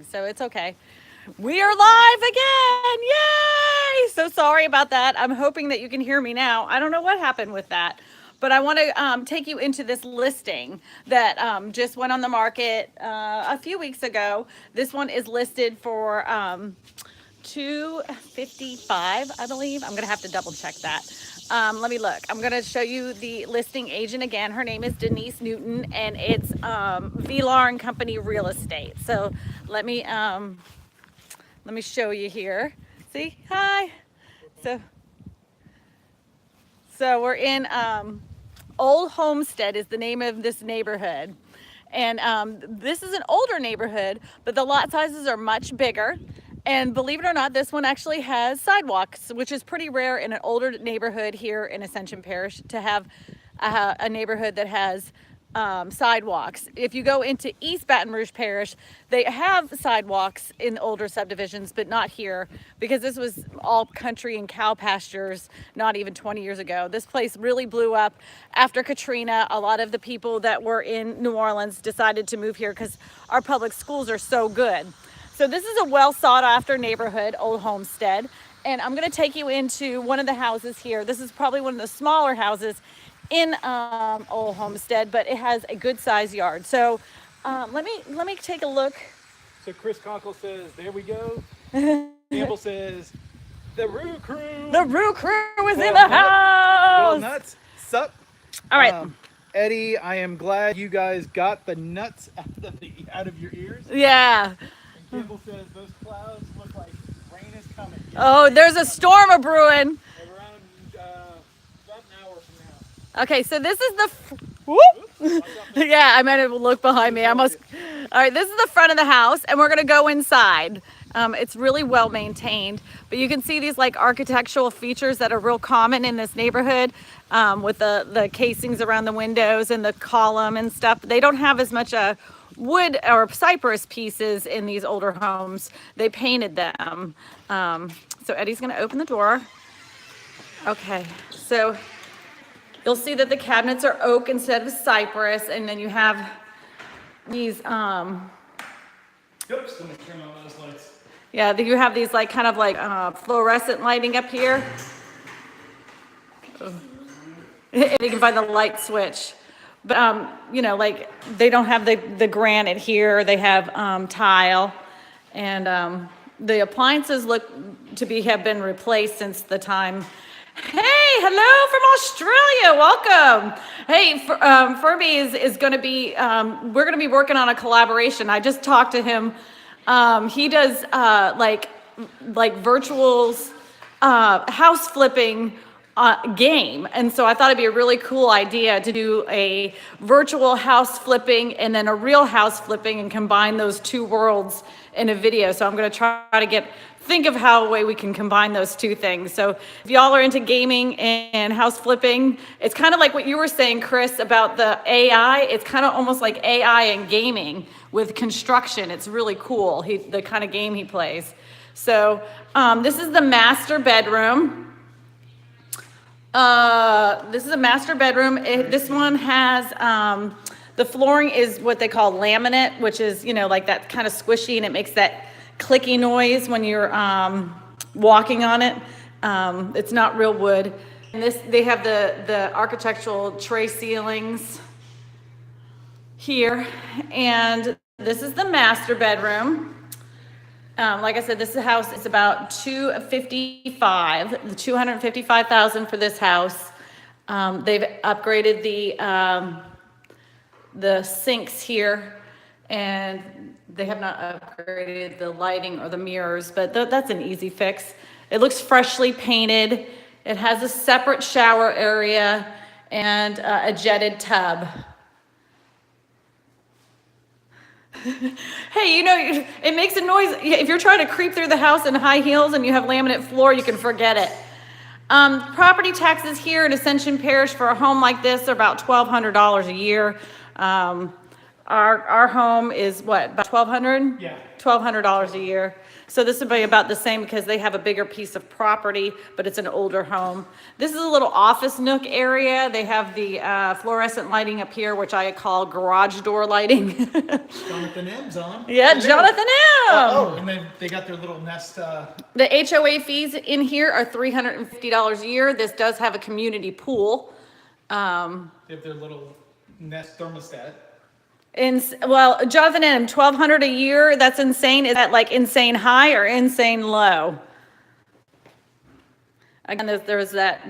So it's okay. We are live again. Yay! So sorry about that. I'm hoping that you can hear me now. I don't know what happened with that. But I want to take you into this listing that just went on the market a few weeks ago. This one is listed for 255, I believe. I'm gonna have to double check that. Let me look. I'm gonna show you the listing agent again. Her name is Denise Newton, and it's Villar and Company Real Estate. So let me let me show you here. See, hi. So we're in Ole Homestead is the name of this neighborhood. And this is an older neighborhood, but the lot sizes are much bigger. And believe it or not, this one actually has sidewalks, which is pretty rare in an older neighborhood here in Ascension Parish to have a neighborhood that has sidewalks. If you go into East Baton Rouge Parish, they have sidewalks in older subdivisions, but not here because this was all country and cow pastures not even 20 years ago. This place really blew up after Katrina. A lot of the people that were in New Orleans decided to move here because our public schools are so good. So this is a well sought after neighborhood, Ole Homestead. And I'm going to take you into one of the houses here. This is probably one of the smaller houses in Ole Homestead, but it has a good size yard. So let me take a look. So Chris Conkle says, "There we go." Campbell says, "The Rue Crew." The Rue Crew is in the house. Nuts. Sup? All right. Eddie, I am glad you guys got the nuts out of your ears. Yeah. And Campbell says those clouds look like rain is coming. Oh, there's a storm a brewing. Around about an hour from now. Okay, so this is the whoop. Yeah, I meant to look behind me. I almost. All right, this is the front of the house, and we're gonna go inside. It's really well maintained, but you can see these like architectural features that are real common in this neighborhood, with the casings around the windows and the column and stuff. They don't have as much wood or cypress pieces in these older homes. They painted them. So Eddie's gonna open the door. Okay, so you'll see that the cabinets are oak instead of cypress, and then you have these Oops, let me turn on those lights. yeah, you have these like kind of like fluorescent lighting up here. If you can find the light switch. But you know, like they don't have the granite here. They have tile, and the appliances look to have been replaced since the time. Hey, hello from Australia. Welcome. Hey, Furby is going to be. We're going to be working on a collaboration. I just talked to him. He does like virtuals, house flipping game, and so I thought it'd be a really cool idea to do a virtual house flipping and then a real house flipping and combine those two worlds in a video. So I'm going to try to think of how a way we can combine those two things. So if y'all are into gaming and house flipping, it's kind of like what you were saying, Chris, about the AI. It's kind of almost like AI and gaming with construction. It's really cool, the kind of game he plays. So this is the master bedroom. This is a master bedroom. This one has the flooring is what they call laminate, which is, you know, like that kind of squishy, and it makes that clicky noise when you're walking on it. It's not real wood. And they have the architectural tray ceilings here, and this is the master bedroom. Like I said, this house is about $255,000 for this house. They've upgraded the sinks here, and they have not upgraded the lighting or the mirrors, but that's an easy fix. It looks freshly painted. It has a separate shower area and a jetted tub. Hey, you know, it makes a noise. If you're trying to creep through the house in high heels and you have laminate floor, you can forget it. Property taxes here in Ascension Parish for a home like this are about $1,200 a year. Our home is what, about $1,200? Yeah. $1,200 a year. So this would be about the same because they have a bigger piece of property, but it's an older home. This is a little office nook area. They have the fluorescent lighting up here, which I call garage door lighting. Jonathan M's on. Yeah, Jonathan M. Oh, and then they got their little nest. The HOA fees in here are $350 a year. This does have a community pool. They have their little nest thermostat. Well, Jonathan M, $1,200 a year. That's insane. Is that like insane high or insane low? Again, there's that.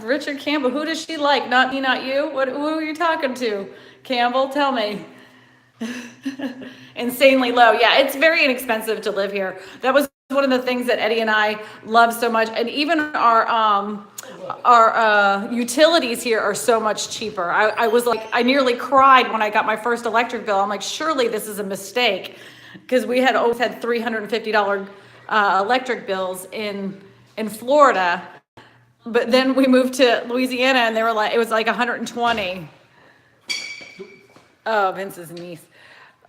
Richard Campbell. Who does she like? Not me, not you. Who are you talking to? Campbell, tell me. Insanely low. Yeah, it's very inexpensive to live here. That was one of the things that Eddie and I love so much, and even our utilities here are so much cheaper. I was like, I nearly cried when I got my first electric bill. I'm like, surely this is a mistake, because we had always had $350 electric bills in Florida, but then we moved to Louisiana and they were like, it was like 120. Oh, Vince's niece.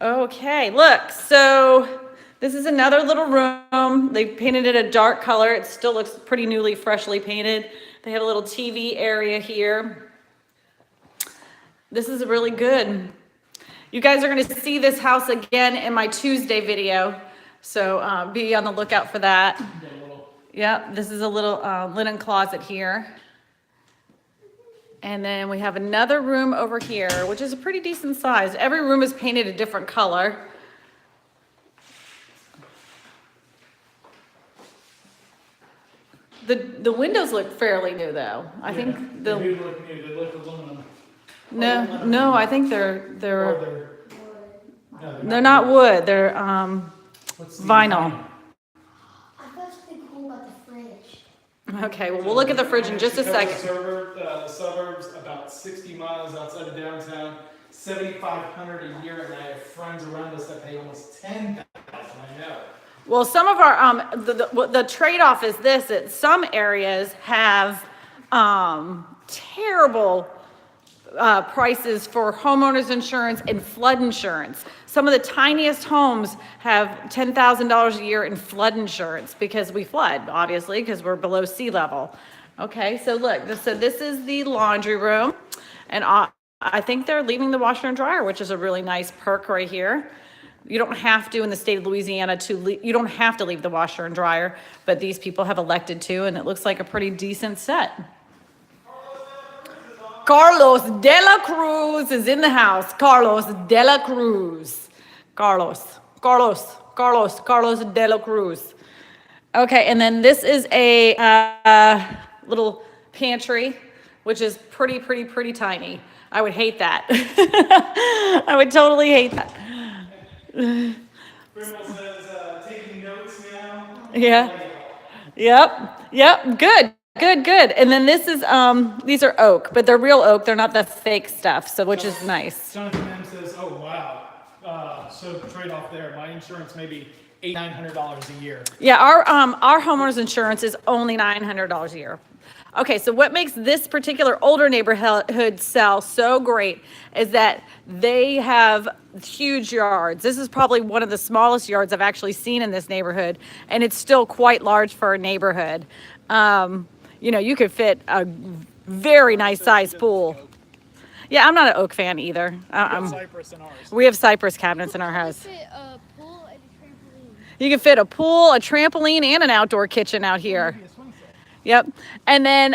Okay, look, so this is another little room. They painted it a dark color. It still looks pretty newly, freshly painted. They had a little TV area here. This is really good. You guys are going to see this house again in my Tuesday video, so be on the lookout for that. Yeah, this is a little linen closet here. And then we have another room over here, which is a pretty decent size. Every room is painted a different color. The windows look fairly new, though. I think they do look new. They look aluminum. No, I think they're no, not wood. They're vinyl. I thought something cool about the fridge. Okay, well, we'll look at the fridge in just a second. The suburbs, about 60 miles outside of downtown, $7,500 a year, and I have friends around us that pay almost $10,000. I know. Well, some of our the trade-off is this: that some areas have terrible prices for homeowners insurance and flood insurance. Some of the tiniest homes have $10,000 a year in flood insurance because we flood, obviously, because we're below sea level. Okay, so look, this is the laundry room, and I think they're leaving the washer and dryer, which is a really nice perk right here. You don't have to in the state of Louisiana you don't have to leave the washer and dryer, but these people have elected to, and it looks like a pretty decent set. Carlos de la Cruz is in the house. Carlos de la Cruz. Carlos de la Cruz. Okay, and then this is a little pantry, which is pretty tiny. I would hate that. I would totally hate that. Brimble says, taking notes now. Yeah. Yep. Good. And then this is these are oak, but they're real oak. They're not the fake stuff, so which is nice. Jonathan M says, "Oh wow, so trade off there. My insurance may be $800-900 a year." Yeah, our homeowners insurance is only $900 a year. Okay, so what makes this particular older neighborhood sell so great is that they have huge yards. This is probably one of the smallest yards I've actually seen in this neighborhood, and it's still quite large for a neighborhood. You could fit a very nice sized pool. Yeah, I'm not an oak fan either. Cypress in ours. We have cypress cabinets in our house. Fit a pool and a trampoline. You can fit a pool, a trampoline, and an outdoor kitchen out here. Yep. And then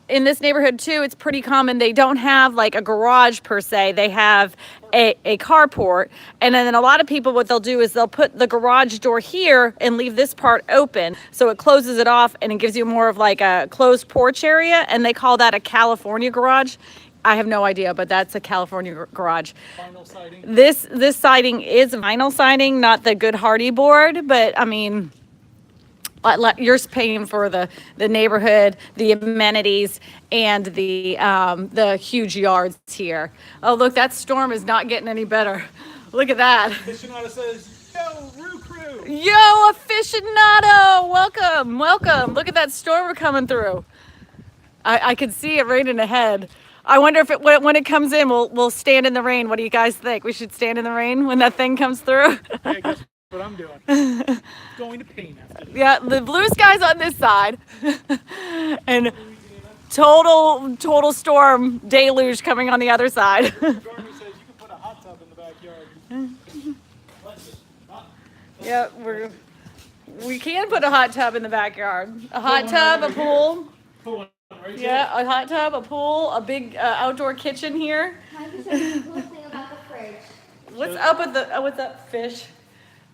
in this neighborhood too, it's pretty common. They don't have like a garage per se. They have a carport. And then a lot of people, what they'll do is they'll put the garage door here and leave this part open. So it closes it off and it gives you more of like a closed porch area. And they call that a California garage. I have no idea, but that's a California garage. Vinyl siding. This siding is vinyl siding, not the good hardy board, but I mean, you're paying for the neighborhood, the amenities, and the huge yards here. Oh, look, that storm is not getting any better. Look at that. Aficionado says, "Yo, Roo Crew." Yo, aficionado, welcome. Look at that storm coming through. I could see it raining ahead. I wonder if when it comes in, we'll stand in the rain. What do you guys think? We should stand in the rain when that thing comes through. Yeah, guess what I'm doing? It's going to paint after this. Yeah, the blue sky's on this side, and total storm deluge coming on the other side. Garner says you can put a hot tub in the backyard. Yeah, we can put a hot tub in the backyard. A hot tub, a pool. Put one right Yeah, a hot tub, a pool, a big outdoor kitchen here. Can I just say the cool thing about the fridge? What's up with the what's up, fish?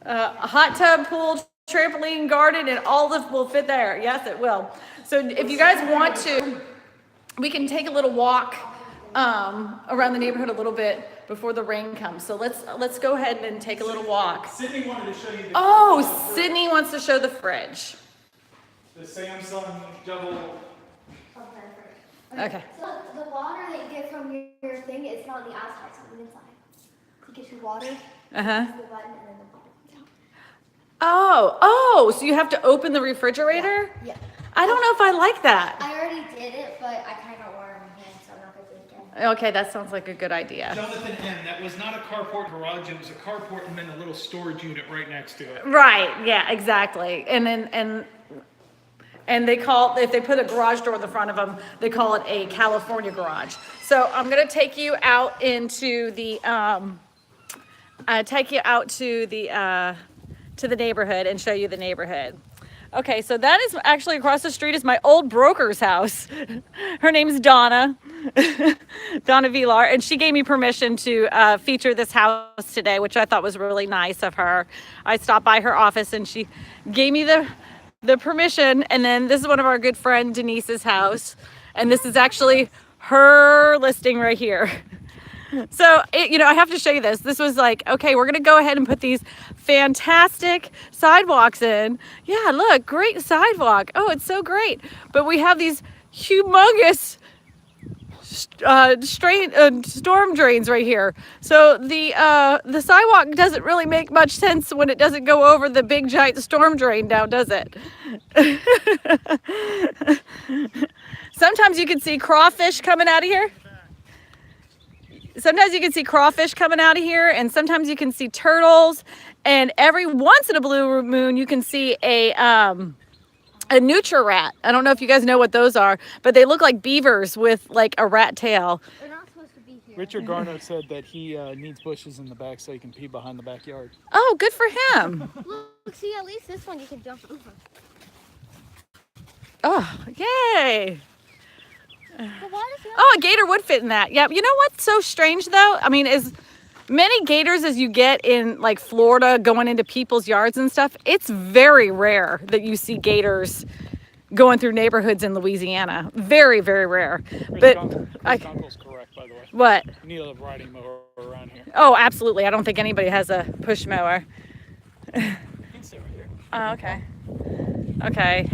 A hot tub, pool, trampoline, garden, and all this will fit there. Yes, it will. So if you guys want to, we can take a little walk around the neighborhood a little bit before the rain comes. So let's go ahead and take a little walk. Sydney wanted to show you Oh, Sydney wants to show the fridge. the Samsung double. Okay. So the water that you get from your thing is not on the outside, it's on the inside. You get your water, Uh-huh. the button, and then the water comes out. Oh, so you have to open the refrigerator? Yeah. I don't know if I like that. I already did it, but I kind of got water in my hand, so I'm not going to do it again. Okay, that sounds like a good idea. Jonathan M. That was not a carport garage. It was a carport and then a little storage unit right next to it. Right, yeah, exactly. And they call, if they put a garage door in the front of them, they call it a California garage. So I'm gonna take you out into the, to the neighborhood and show you the neighborhood. Okay, so that is actually across the street is my old broker's house. Her name's Donna, Donna Villar, and she gave me permission to feature this house today, which I thought was really nice of her. I stopped by her office and she gave me the permission, and then this is one of our good friend Denise's house, and this is actually her listing right here. So, I have to show you this. This was like, okay, we're going to go ahead and put these fantastic sidewalks in. Yeah, look, great sidewalk. Oh, it's so great. But we have these humongous storm drains right here. So the sidewalk doesn't really make much sense when it doesn't go over the big giant storm drain now, does it? Sometimes you can see crawfish coming out of here. Sometimes you can see crawfish coming out of here, and sometimes you can see turtles, and every once in a blue moon you can see a nutria rat. I don't know if you guys know what those are, but they look like beavers with like a rat tail. They're not supposed to be here. Richard Garner said that he needs bushes in the back so he can pee behind the backyard. Oh, good for him. Look, see, at least this one you can jump over. Oh, yay. But why does it Oh, a gator would fit in that. Yeah, you know what's so strange though? I mean, as many gators as you get in like Florida going into people's yards and stuff, it's very rare that you see gators going through neighborhoods in Louisiana. Very, very rare. But Uncle's correct, by the way. what? We need a riding mower around here. Oh, absolutely. I don't think anybody has a push mower. You can sit right here. Oh, okay. Okay.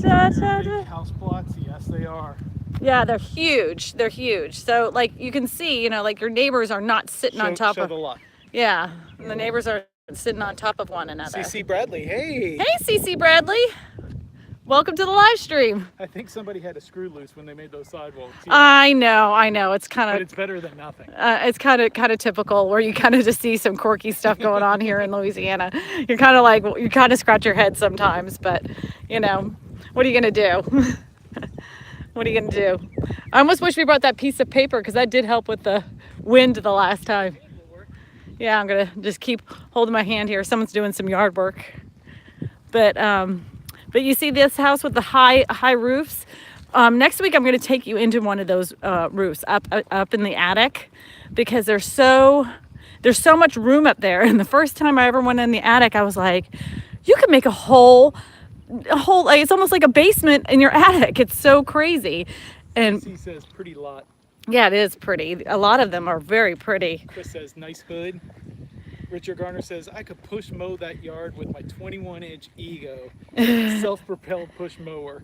Big house plots, yes they are. Yeah, they're huge. They're huge. So like you can see, like your neighbors are not sitting on top show of. the lot. Yeah, the neighbors are sitting on top of one another. CC Bradley, hey! Hey, CC Bradley. Welcome to the live stream. I think somebody had a screw loose when they made those sidewalks. I know. It's But kind it's better than nothing. of, it's kind of typical where you kind of just see some quirky stuff going on here in Louisiana. You're kind of like, you kind of scratch your head sometimes, but what are you gonna do? What are you gonna do? I almost wish we brought that piece of paper because that did help with the wind the last time. Yeah, I'm gonna just keep holding my hand here. Someone's doing some yard work. But you see this house with the high roofs? Next week I'm gonna take you into one of those roofs up in the attic because there's so much room up there. And the first time I ever went in the attic, I was like, you could make a whole like it's almost like a basement in your attic. It's so crazy. And CC says pretty lot. yeah, it is pretty. A lot of them are very pretty. Chris says nice hood. Richard Garner says I could push mow that yard with my 21-inch ego. Self-propelled push mower.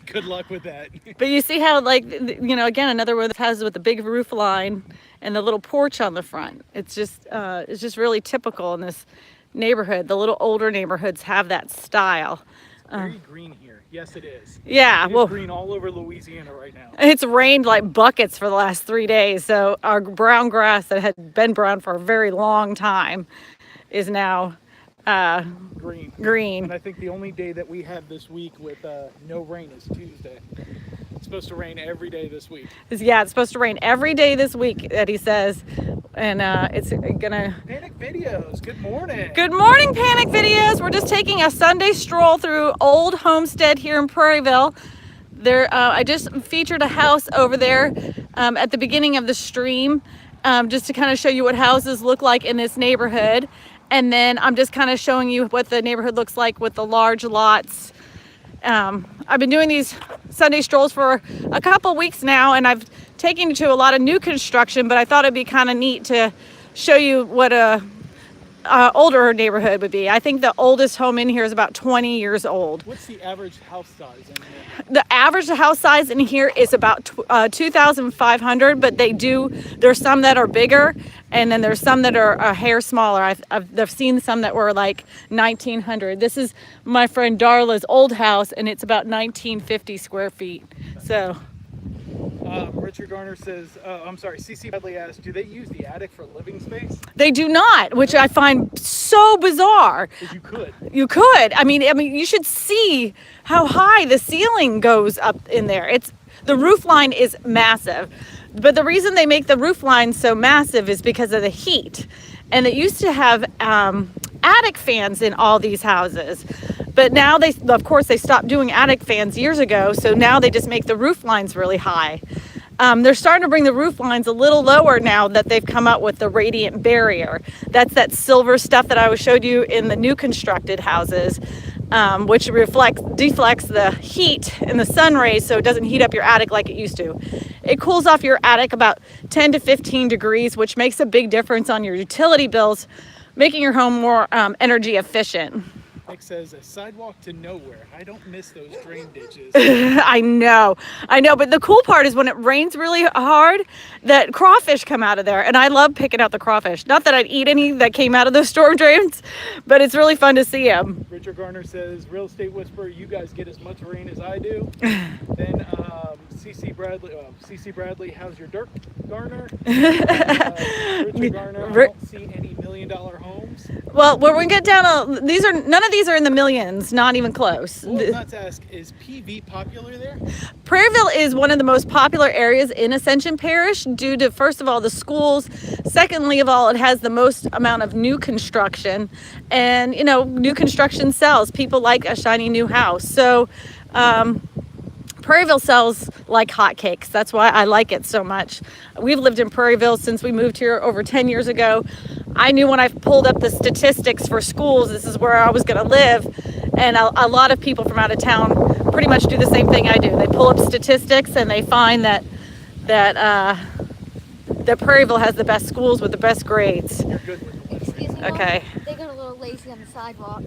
Good luck with that. But you see how again, another one that has with the big roof line and the little porch on the front. It's just really typical in this neighborhood. The little older neighborhoods have that style. Very green here. Yes, it is. Yeah, It is well, green all over Louisiana right now. it's rained like buckets for the last 3 days. So our brown grass that had been brown for a very long time is now Green. green. And I think the only day that we have this week with no rain is Tuesday. It's supposed to rain every day this week. Yeah, it's supposed to rain every day this week, that he says. And it's gonna... Panic Videos, good morning. Good morning, Panic Videos. We're just taking a Sunday stroll through Ole Homestead here in Prairieville. There, I just featured a house over there at the beginning of the stream, just to kind of show you what houses look like in this neighborhood. And then I'm just kind of showing you what the neighborhood looks like with the large lots. I've been doing these Sunday strolls for a couple weeks now, and I've taken you to a lot of new construction, but I thought it'd be kind of neat to show you what a older neighborhood would be. I think the oldest home in here is about 20 years old. What's the average house size in here? The average house size in here is about 2,500, but there's some that are bigger, and then there's some that are a hair smaller. I've seen some that were like 1,900. This is my friend Darla's old house, and it's about 1,950 square feet. So Richard Garner says, CC Bradley asked, do they use the attic for living space? they do not, which I find so bizarre. Because you could. You could. I mean, you should see how high the ceiling goes up in there. The roof line is massive. But the reason they make the roof line so massive is because of the heat. And it used to have attic fans in all these houses. But now of course, they stopped doing attic fans years ago. So now they just make the roof lines really high. They're starting to bring the roof lines a little lower now that they've come out with the radiant barrier. That's that silver stuff that I showed you in the new constructed houses, which deflects the heat and the sun rays so it doesn't heat up your attic like it used to. It cools off your attic about 10 to 15 degrees, which makes a big difference on your utility bills, making your home more energy efficient. Nick says, a sidewalk to nowhere. I don't miss those drain ditches. I know. But the cool part is when it rains really hard, that crawfish come out of there. And I love picking out the crawfish. Not that I'd eat any that came out of those storm drains, but it's really fun to see them. Richard Garner says, Real Estate Whisperer, you guys get as much rain as I do. Then CC Bradley, how's your dirt, Garner? Richard Garner, I don't see any $1 million homes. Well, when we get down, none of these are in the millions, not even close. Well, I was about to ask, is PV popular there? Prairieville is one of the most popular areas in Ascension Parish due to, first of all, the schools. Secondly of all, it has the most amount of new construction. And, new construction sells. People like a shiny new house. So, Prairieville sells like hotcakes. That's why I like it so much. We've lived in Prairieville since we moved here over 10 years ago. I knew when I pulled up the statistics for schools, this is where I was going to live. And a lot of people from out of town pretty much do the same thing I do. They pull up statistics and they find that Prairieville has the best schools with the best grades. You're good with the Excuse me, Okay. Mom, they got a little lazy on the sidewalk.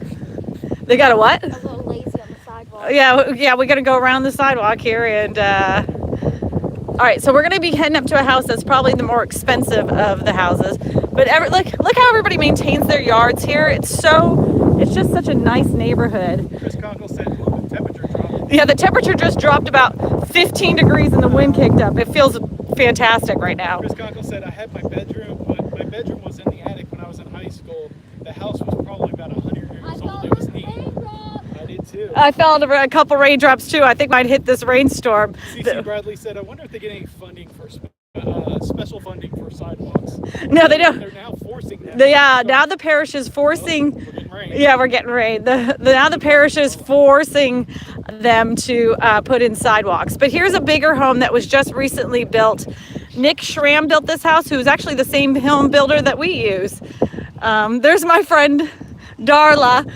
They got a what? A little lazy on the sidewalk. Yeah, we're gonna go around the sidewalk here, and all right. So we're gonna be heading up to a house that's probably the more expensive of the houses. But look how everybody maintains their yards here. It's just such a nice neighborhood. Chris Conkle said the temperature dropped. Yeah, the temperature just dropped about 15 degrees, and the wind kicked up. It feels fantastic right now. Chris Conkle said, I had my bedroom, but my bedroom was in the attic when I was in high school. The house was probably about 100 years old. It was neat. I did too. I felt a couple raindrops too. I think might hit this rainstorm. CC Bradley said, I wonder if they get any funding for special funding for sidewalks. No, they don't. They're now forcing them. Now the parish is forcing. We're getting rain. Yeah, we're getting rain. Now the parish is forcing them to put in sidewalks. But here's a bigger home that was just recently built. Nick Schramm built this house, who's actually the same home builder that we use. There's my friend Darla.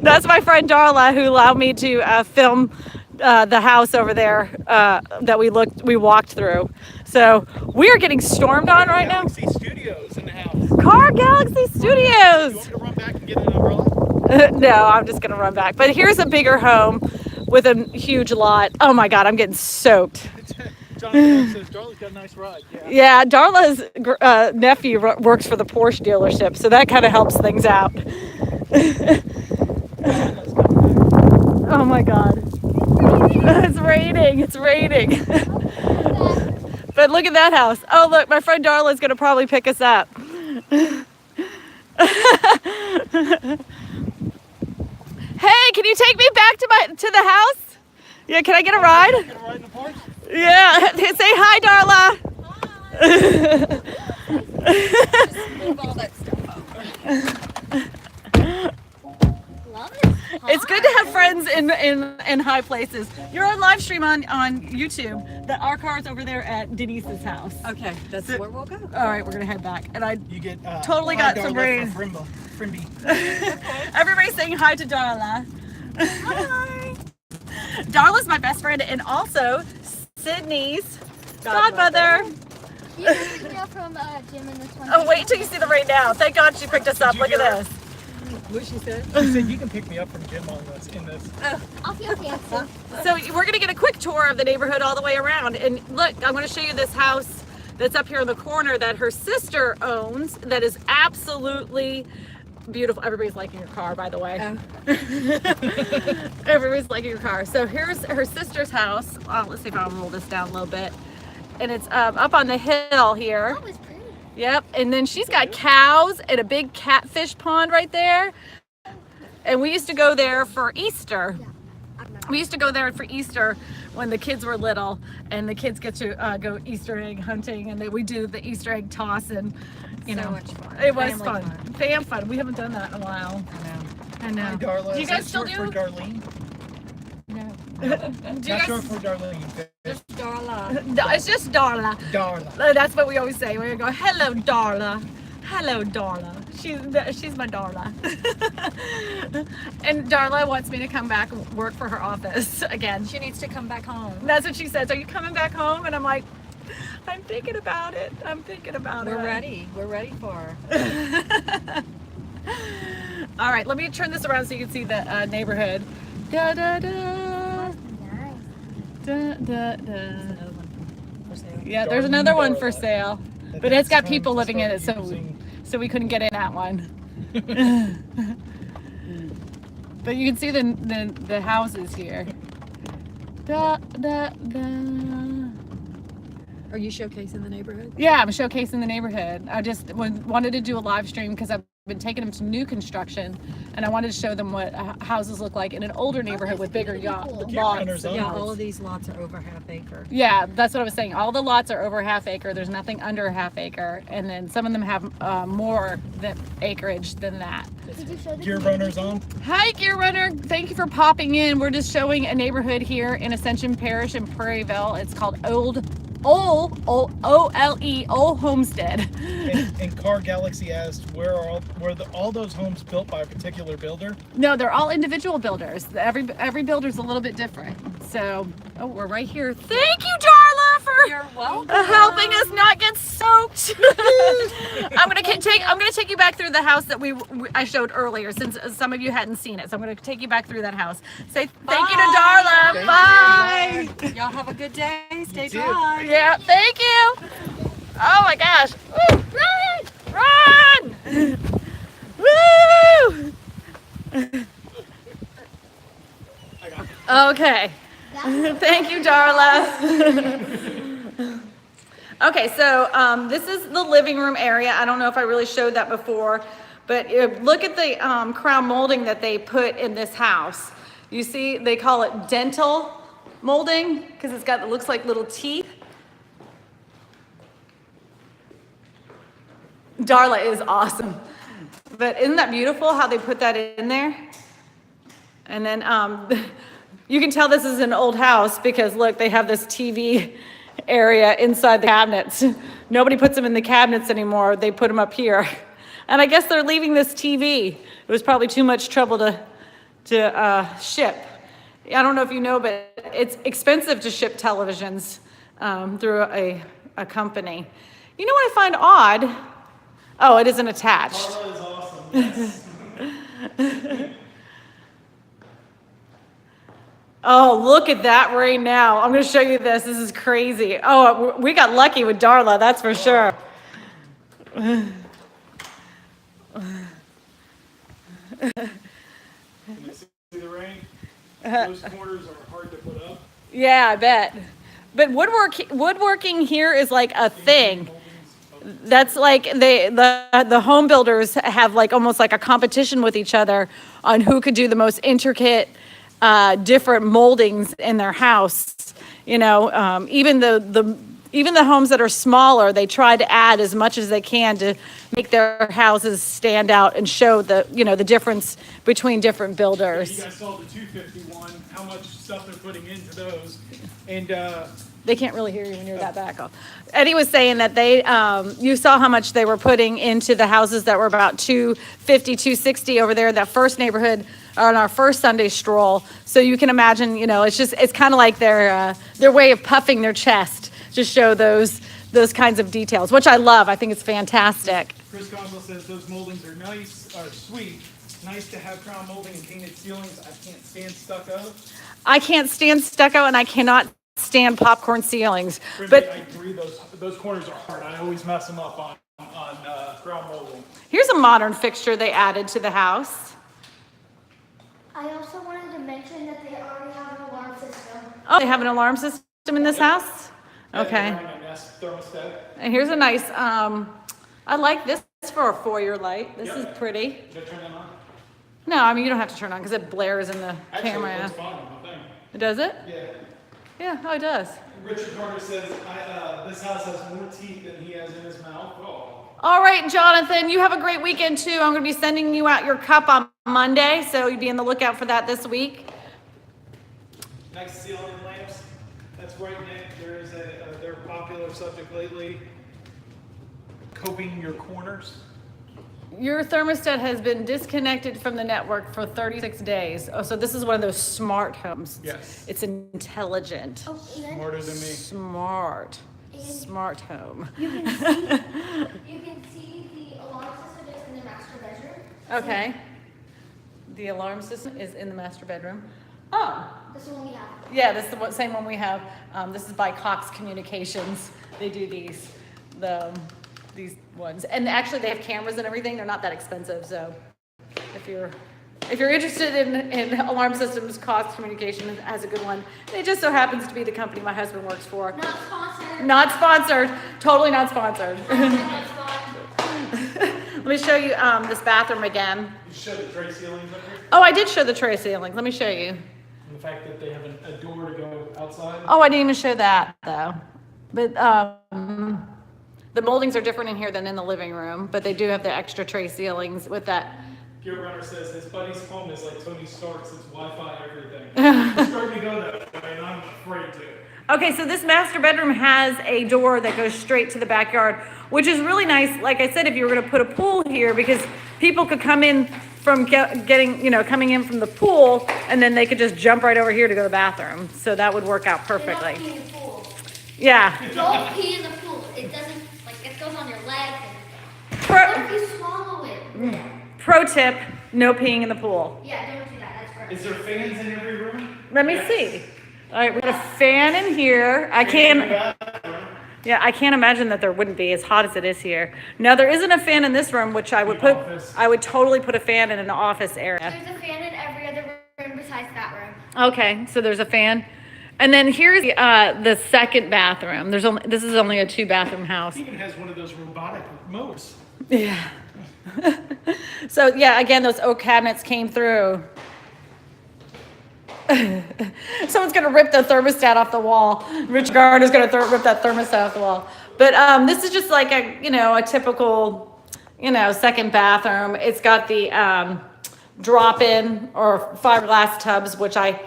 That's my friend Darla, who allowed me to film the house over there that we walked through. So we are getting stormed on right now. Galaxy Studios in the house. Car Galaxy You Studios. want me to run back and get an umbrella? No, I'm just gonna run back. But here's a bigger home with a huge lot. Oh my God, I'm getting soaked. Jonathan says, Darla's got a nice ride. Yeah, Darla's nephew works for the Porsche dealership, so that kind of helps things out. Oh my God. It's raining. It's raining. But look at that house. Oh, look, my friend Darla's going to probably pick us up. Hey, can you take me back to the house? Yeah, can I get a ride? Get a ride in the park? Yeah. Say hi, Darla. Just move all that stuff over. Love this. It's good to have friends in high places. You're on live stream on YouTube. Our car's over there at Denise's house. Okay, that's where we'll go. All right, we're gonna head back. And I You get Totally got some rain. Frimby. everybody's saying hi to Darla. Hi. Darla's my best friend and also Sydney's godmother. You picked me up from gym in this one. Oh, wait till you see the rain now. Thank God she picked us up. Look at this. What she said? She said you can pick me up from gym on this in this. I'll feel fancy. So we're gonna get a quick tour of the neighborhood all the way around. And look, I'm gonna show you this house that's up here in the corner that her sister owns that is absolutely beautiful. Everybody's liking your car, by the way. Everybody's liking your car. So here's her sister's house. Oh, let's see if I'll roll this down a little bit. And it's up on the hill here. That was pretty. Yep. And then she's got cows and a big catfish pond right there. And we used to go there for Easter. We used to go there for Easter when the kids were little, and the kids get to go Easter egg hunting, and we do the Easter egg toss, and you know, much fun. it was Family fun. fun. Fam fun. We haven't done that in a while. I know. Hi, Darla. Do you Is guys that still short do? for Darlene? No. Do you Not guys? short for Darlene. Just Darla. No, it's just Darla. Darla. That's what we always say. We go, hello, Darla. Hello, Darla. She's my Darla. And Darla wants me to come back and work for her office again. She needs to come back home. That's what she says. Are you coming back home? And I'm like, I'm thinking about it. We're ready. We're ready for her. All right, let me turn this around so you can see the neighborhood. Da da da. Nice. Da da da. Another one for sale. Yeah, there's another one for sale, but it's got people living in it, Using- so we couldn't get in that one. But you can see the houses here. Da da da. Are you showcasing the neighborhood? Yeah, I'm showcasing the neighborhood. I just wanted to do a live stream because I've been taking them to new construction, and I wanted to show them what houses look like in an older neighborhood with bigger lots. Campgrounders Yeah, onwards. all of these lots are over half acre. Yeah, that's what I was saying. All the lots are over half acre. There's nothing under a half acre, and then some of them have more acreage than that. Did you show the Gear community? runners on. Hi, Gear Runner. Thank you for popping in. We're just showing a neighborhood here in Ascension Parish in Prairieville. It's called Ole Homestead. And Car Galaxy asked, were all those homes built by a particular builder? No, they're all individual builders. Every builder's a little bit different. So, we're right here. Thank you, Darla, for You're welcome. helping us not get soaked. I'm gonna take you back through the house that I showed earlier, since some of you hadn't seen it. So I'm gonna take you back through that house. Say thank you to Darla. Thank Bye. you. Y'all have a good day. Stay too. dry. Yeah, thank you. Oh my gosh. Woo. Run! Woo! Okay. Thank you, Darla. Okay, so this is the living room area. I don't know if I really showed that before, but look at the crown molding that they put in this house. You see, they call it dental molding because it looks like little teeth. Darla is awesome. But isn't that beautiful how they put that in there? And then you can tell this is an old house because look, they have this TV area inside the cabinets. Nobody puts them in the cabinets anymore. They put them up here. And I guess they're leaving this TV. It was probably too much trouble to ship. I don't know if you know, but it's expensive to ship televisions through a company. You know what I find odd? Oh, it isn't attached. Darla is awesome. Yes. Oh, look at that right now. I'm going to show you this. This is crazy. Oh, we got lucky with Darla, that's for sure. Can you see the rain? Those corners are hard to put up. Yeah, I bet. But woodworking here is like a thing. That's like the home builders have like almost like a competition with each other on who could do the most intricate, different moldings in their house. You know, even the homes that are smaller, they try to add as much as they can to make their houses stand out and show the the difference between different You builders. guys saw the 251, how much stuff they're putting into those. And They can't really hear you when you're that back off. Eddie was saying that you saw how much they were putting into the houses that were about 250, 260 over there, that first neighborhood on our first Sunday stroll. So you can imagine, it's kind of like their way of puffing their chest to show those kinds of details, which I love. I think it's fantastic. Chris Gonzalez says those moldings are sweet. Nice to have crown molding and painted ceilings. I can't stand stucco. I can't stand stucco and I cannot stand popcorn ceilings. I But agree, those corners are hard. I always mess them up on crown molding. here's a modern fixture they added to the house. I also wanted to mention that they already have an alarm system. Oh, they have an alarm system in this house? Okay. Yeah, a nice thermostat. And here's a nice, I like this for a foyer light. This is pretty. Should I turn them on? No, I mean, you don't have to turn it on because it blares in the Actually, camera. it's fine on my thing. Does it? Yeah. Yeah, oh, it does. Richard Carter says, this house has more teeth than he has in his mouth. Oh. All right, Jonathan, you have a great weekend too. I'm going to be sending you out your cup on Monday, so you'd be on the lookout for that this week. Nice ceiling lamps. That's right, Nick. They're a popular subject lately. Coping your corners. Your thermostat has been disconnected from the network for 36 days. Oh, so this is one of those smart homes. Yes. It's intelligent. Oh, and Smarter than me. Smart home. you can see the alarm system is in the master bedroom. Okay. The alarm system is in the master bedroom. Oh, This one we have. yeah, this is the same one we have. This is by Cox Communications. They do these ones, and actually they have cameras and everything. They're not that expensive, so if you're interested in alarm systems, Cox Communications has a good one. It just so happens to be the company my husband works for. Not sponsored. Not sponsored. Totally not sponsored. Not sponsored. Let me show you this bathroom again. You showed the tray ceilings up here? Oh, I did show the tray ceilings. Let me show you. And the fact that they have a door to go outside. Oh, I didn't even show that though. But the moldings are different in here than in the living room, but they do have the extra tray ceilings with that. Gear Runner says his buddy's home is like Tony Stark's. It's Wi-Fi everything. I'm starting to go that way, and I'm afraid to. Okay, so this master bedroom has a door that goes straight to the backyard, which is really nice. Like I said, if you were going to put a pool here, because people could come in from coming in from the pool, and then they could just jump right over here to go to the bathroom. So that would work out perfectly. Don't pee in the pool. Yeah. Don't pee in the pool. It doesn't, it goes on your legs and Pro, what if you swallow it? pro tip, no peeing in the pool. Yeah, don't do that. That's gross. Is there fans in every room? Let me see. All right, we got a fan in here. I can't imagine that there wouldn't be as hot as it is here. Now there isn't a fan in this room, which I would totally put a fan in an office area. There's a fan in every other room besides that room. Okay, so there's a fan. And then here's the second bathroom. This is only a 2-bathroom house. It even has one of those robotic remotes. Yeah. So yeah, again, those oak cabinets came through. Someone's gonna rip the thermostat off the wall. Rich Gard is gonna rip that thermostat off the wall. But this is just like a typical, second bathroom. It's got the drop-in or fiberglass tubs, which I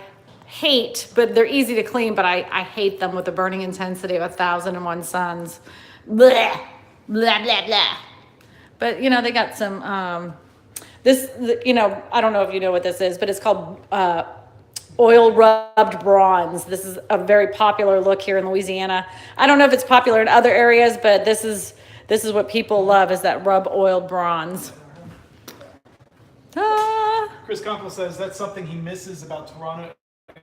hate, but they're easy to clean. But I hate them with the burning intensity of 1,001 suns. Blah blah blah blah. But they got some. I don't know if you know what this is, but it's called oil rubbed bronze. This is a very popular look here in Louisiana. I don't know if it's popular in other areas, but this is what people love, is that rub oiled bronze. Chris Conkle says that's something he misses about Toronto.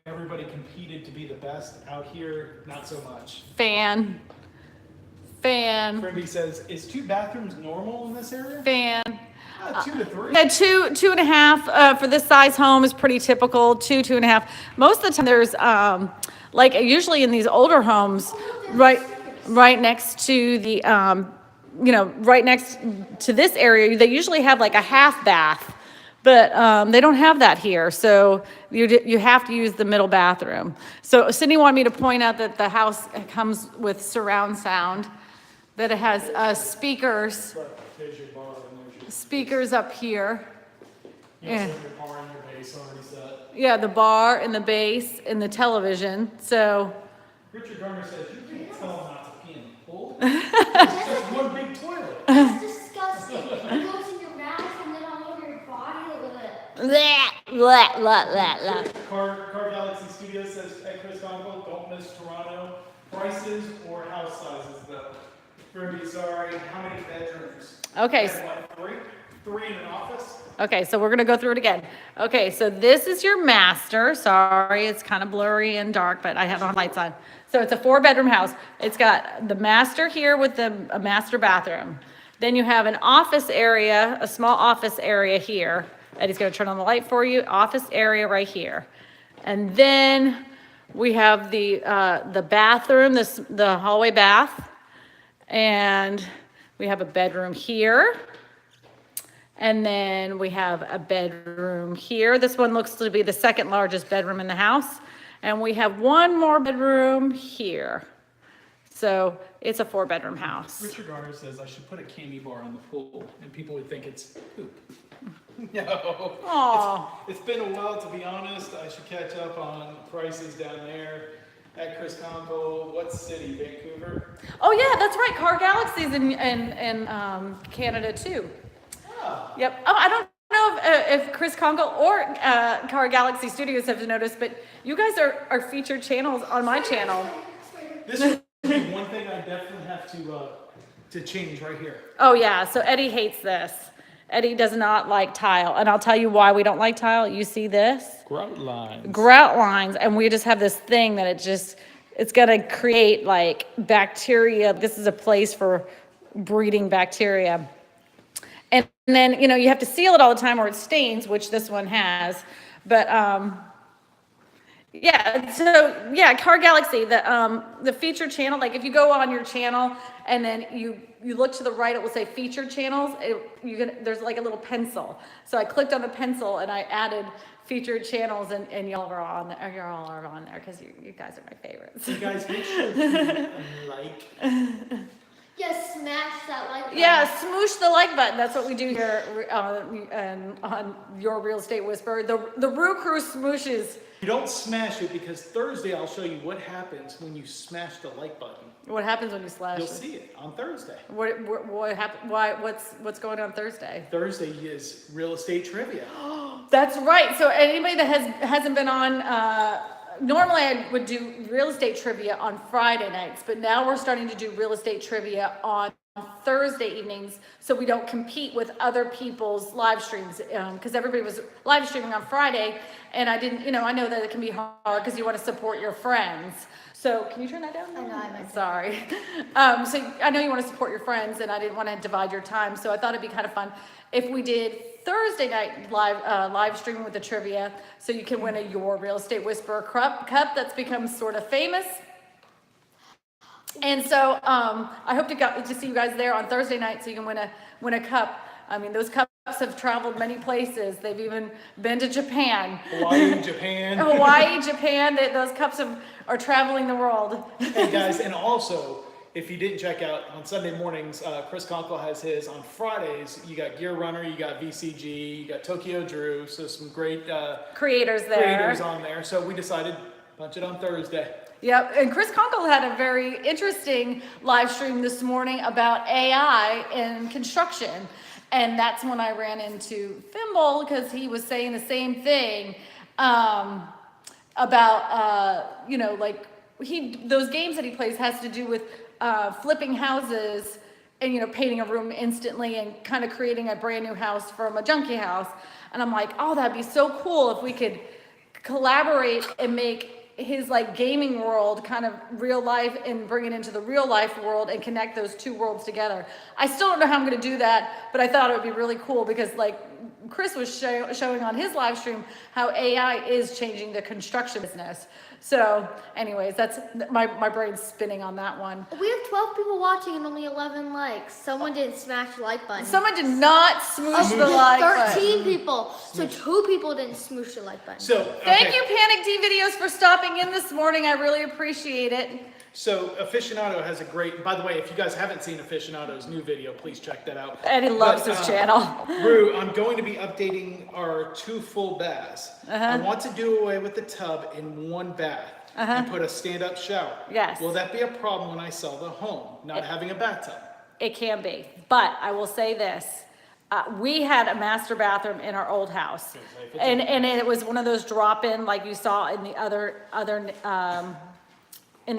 Everybody competed to be the best. Out here, not so much. Fan. Frimby says, is 2 bathrooms normal in this area? Fan. 2 to 3. Yeah, two and a half for this size home is pretty typical. Two and a half. Most of the time, there's like usually in these older homes, right next to the right next to this area, they usually have like a half bath, but they don't have that here. So you have to use the middle bathroom. So Sydney wanted me to point out that the house comes with surround sound, that it has speakers. There's your bar and there's your, Speakers up here. you also have your bar and your base already set. Yeah, the bar and the bass and the television. So, Richard Garner says, you can't tell them not to pee in the pool. It's just one big toilet. That's disgusting. It goes in your mouth and then all over your body. Car Galaxy Studios says, hey, Chris Conkle, don't miss Toronto. Prices or house sizes, though. Very sorry. How many bedrooms? okay. What, three? Three in an office? Okay, so we're gonna go through it again. Okay, so this is your master. Sorry, it's kind of blurry and dark, but I have on lights on. So it's a 4-bedroom house. It's got the master here with a master bathroom. Then you have an office area, a small office area here. Eddie's gonna turn on the light for you. Office area right here. And then we have the bathroom, the hallway bath. And we have a bedroom here. And then we have a bedroom here. This one looks to be the second largest bedroom in the house. And we have one more bedroom here. So it's a 4-bedroom house. Richard Garner says I should put a candy bar on the pool, and people would think it's poop. No. Aw. It's been a while, to be honest. I should catch up on prices down there. At Chris Conkle, what city? Vancouver? Oh yeah, that's right. Car Galaxy's in Canada too. Oh. Yep. Oh, I don't know if Chris Conkle or Car Galaxy Studios have noticed, but you guys are featured channels on my channel. This would be one thing I definitely have to change right here. Oh yeah, so Eddie hates this. Eddie does not like tile, and I'll tell you why we don't like tile. You see this? Grout lines. Grout lines, and we just have this thing that it's gonna create like bacteria. This is a place for breeding bacteria. And then, you have to seal it all the time or it stains, which this one has. But, yeah, so, yeah, Car Galaxy, the featured channel, like if you go on your channel and then you look to the right, it will say featured channels. There's like a little pencil. So I clicked on the pencil and I added featured channels and y'all are on there. You're all are on there because you guys are my favorites. You guys make sure to like. Yes, smash that like button. Yeah, smoosh the like button. That's what we do here on Your Real Estate Whisperer. The Rue Crew smooshes. You don't smash it because Thursday I'll show you what happens when you smash the like button. What happens when you slash You'll it? see it on Thursday. What happened? Why? What's going on Thursday? Thursday is real estate trivia. That's right. So anybody that hasn't been on. Normally I would do real estate trivia on Friday nights, but now we're starting to do real estate trivia on Thursday evenings so we don't compete with other people's live streams because everybody was live streaming on Friday and I didn't, I know that it can be hard because you want to support your friends. So can you turn that down? I know, I might. Sorry. So I know you want to support your friends and I didn't want to divide your time. So I thought it'd be kind of fun if we did Thursday night live streaming with the trivia, so you can win a Your Real Estate Whisperer cup that's become sort of famous. And so I hope to see you guys there on Thursday night, so you can win a cup. I mean, those cups have traveled many places. They've even been to Japan. Hawaii, Japan. Hawaii, Japan. Those cups are traveling the world. Hey guys, and also, if you didn't check out on Sunday mornings, Chris Conkle has his. On Fridays, you got Gear Runner, you got VCG, you got Tokyo Drew, so some great Creators there. creators on there. So we decided punch it on Thursday. Yep, and Chris Conkle had a very interesting live stream this morning about AI in construction. And that's when I ran into Fimble because he was saying the same thing about, like those games that he plays has to do with flipping houses and, painting a room instantly and kind of creating a brand new house from a junky house. And I'm like, oh, that'd be so cool if we could collaborate and make his like gaming world kind of real life and bring it into the real life world and connect those two worlds together. I still don't know how I'm going to do that, but I thought it would be really cool because like Chris was showing on his live stream how AI is changing the construction business. So anyways, that's my brain's spinning on that one. We have 12 people watching and only 11 likes. Someone didn't smash the like button. Someone did not smoosh the like button. 13 people. So 2 people didn't smoosh the like button. So Thank you, Panic D Videos, for stopping in this morning. I really appreciate it. So Aficionado has a great, by the way, if you guys haven't seen Aficionado's new video, please check that out. And he loves But, his channel. Rue, I'm going to be updating our 2 full baths. I want to do away with the tub in 1 bath and put a stand-up shower. Yes. Will that be a problem when I sell the home, not having a bathtub? It can be, but I will say this. We had a master bathroom in our old house, and it was one of those drop-in like you saw in the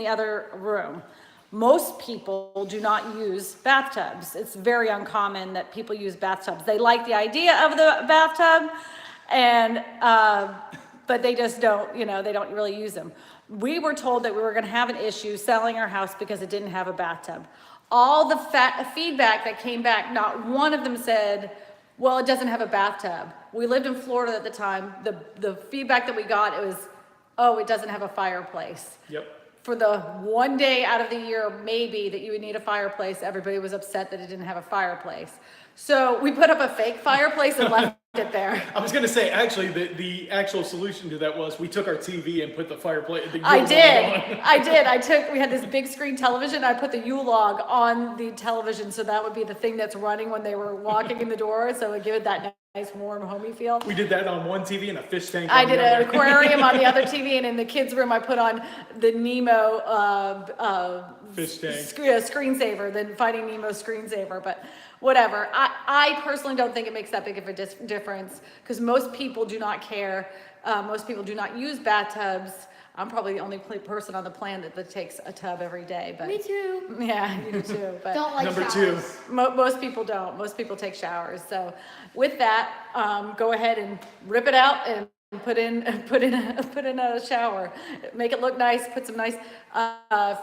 other room. Most people do not use bathtubs. It's very uncommon that people use bathtubs. They like the idea of the bathtub, and but they just don't, they don't really use them. We were told that we were going to have an issue selling our house because it didn't have a bathtub. All the feedback that came back, not one of them said, well, it doesn't have a bathtub. We lived in Florida at the time. The feedback that we got, it was, oh, it doesn't have a fireplace. Yep. For the one day out of the year, maybe, that you would need a fireplace, everybody was upset that it didn't have a fireplace. So we put up a fake fireplace and left it there. I was going to say, actually, the actual solution to that was we took our TV and put the fireplace. I did. We had this big screen television. I put the U-log on the television, so that would be the thing that's running when they were walking in the door, so it would give it that nice, warm, homey feel. We did that on one TV and a fish tank. I on did the an other. aquarium on the other TV, and in the kids' room, I put on the Nemo Fish tank. screensaver, the Finding Nemo screensaver. But whatever. I personally don't think it makes that big of a difference because most people do not care. Most people do not use bathtubs. I'm probably the only person on the planet that takes a tub every day. But Me too. yeah, you do too. But Don't like Number showers. 2. most people don't. Most people take showers. So with that, go ahead and rip it out and put in a shower. Make it look nice. Put some nice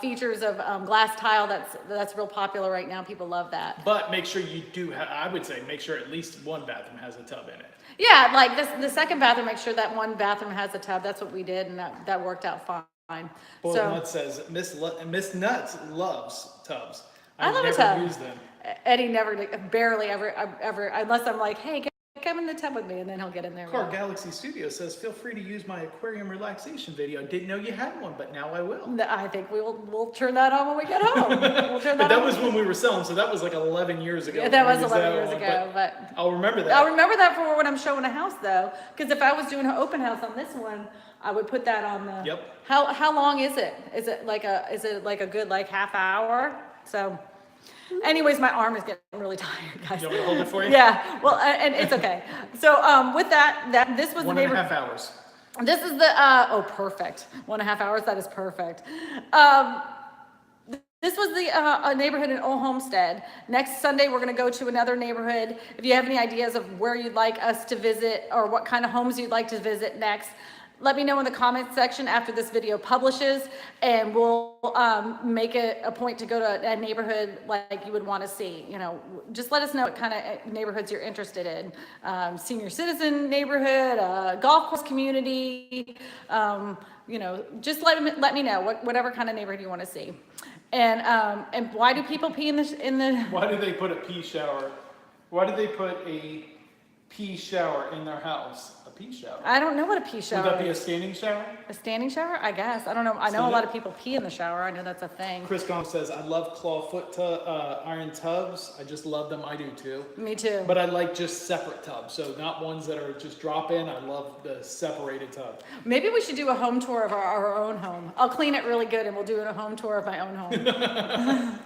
features of glass tile. That's real popular right now. People love that. But make sure you do. I would say make sure at least 1 bathroom has a tub in it. Yeah, like the second bathroom. Make sure that 1 bathroom has a tub. That's what we did, and that worked out fine. Boiled So Nuts says Miss Nuts loves tubs. I love a never tub. use them. Eddie never, barely ever, unless I'm like, hey, come in the tub with me, and then he'll get in there. Car Galaxy Studio says, feel free to use my aquarium relaxation video. Didn't know you had one, but now I will. I think we'll turn that on when we get home. We'll turn But that that on. was when we were selling, so that was like 11 years ago. Yeah, that when was we used 11 that years one, ago, but I'll remember that. I'll remember that for when I'm showing a house though, because if I was doing an open house on this one, I would put that on the. Yep. How long is it? Is it like a good like half hour? So, anyways, my arm is getting really tired, guys. You want me to hold it for you? Yeah. Well, and it's okay. So with that this was the 1.5 hours. This is the perfect 1.5 hours. That is perfect. This was the neighborhood in Ole Homestead. Next Sunday, we're going to go to another neighborhood. If you have any ideas of where you'd like us to visit or what kind of homes you'd like to visit next, let me know in the comments section after this video publishes, and we'll make it a point to go to a neighborhood like you would want to see. Just let us know what kind of neighborhoods you're interested in. Senior citizen neighborhood, golf course community, just let me know whatever kind of neighborhood you want to see. And why do people pee in the? Why do they put a pee shower? Why do they put a pee shower in their house? A pee shower? I don't know what a pee shower Would that be a is. standing shower? A standing shower? I guess. I don't know. I know a lot of people pee in the shower. I know that's a thing. Chris Gomes says, I love clawfoot iron tubs. I just love them. I do too. Me too. But I like just separate tubs. So not ones that are just drop in. I love the separated tub. Maybe we should do a home tour of our own home. I'll clean it really good and we'll do a home tour of my own home.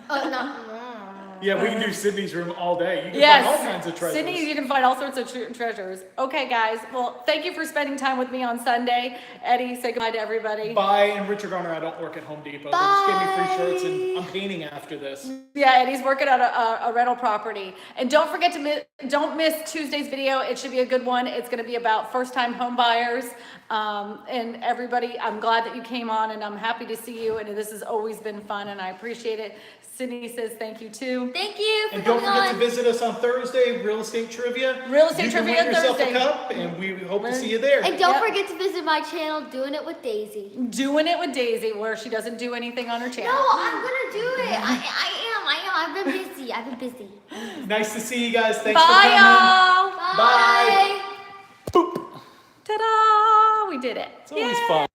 No. Yeah, we can do Sydney's room all day. You can Yes. find all kinds of treasures. Sydney, you can find all sorts of treasures. Okay, guys. Well, thank you for spending time with me on Sunday. Eddie, say goodbye to everybody. Bye, and Richard Garner, I don't work at Home Depot. They just gave me free shirts, and I'm painting after this. Yeah, Eddie's working at a rental property. And don't forget to don't miss Tuesday's video. It should be a good one. It's going to be about first-time home buyers. And everybody, I'm glad that you came on, and I'm happy to see you. And this has always been fun, and I appreciate it. Sydney says thank you too. Thank you for And don't coming forget to on. visit us on Thursday, Real Estate Trivia. Real Estate You can Trivia win yourself Thursday. a cup, and we hope to see you there. And don't Yep. forget to visit my channel, Doing It with Daisy. Doing it with Daisy, where she doesn't do anything on her No, channel. I'm gonna do it. I am. I've been busy. Nice to see you guys. Thanks for Bye, coming. y'all. Bye. Bye. Boop. Ta-da! We did it. It's always fun.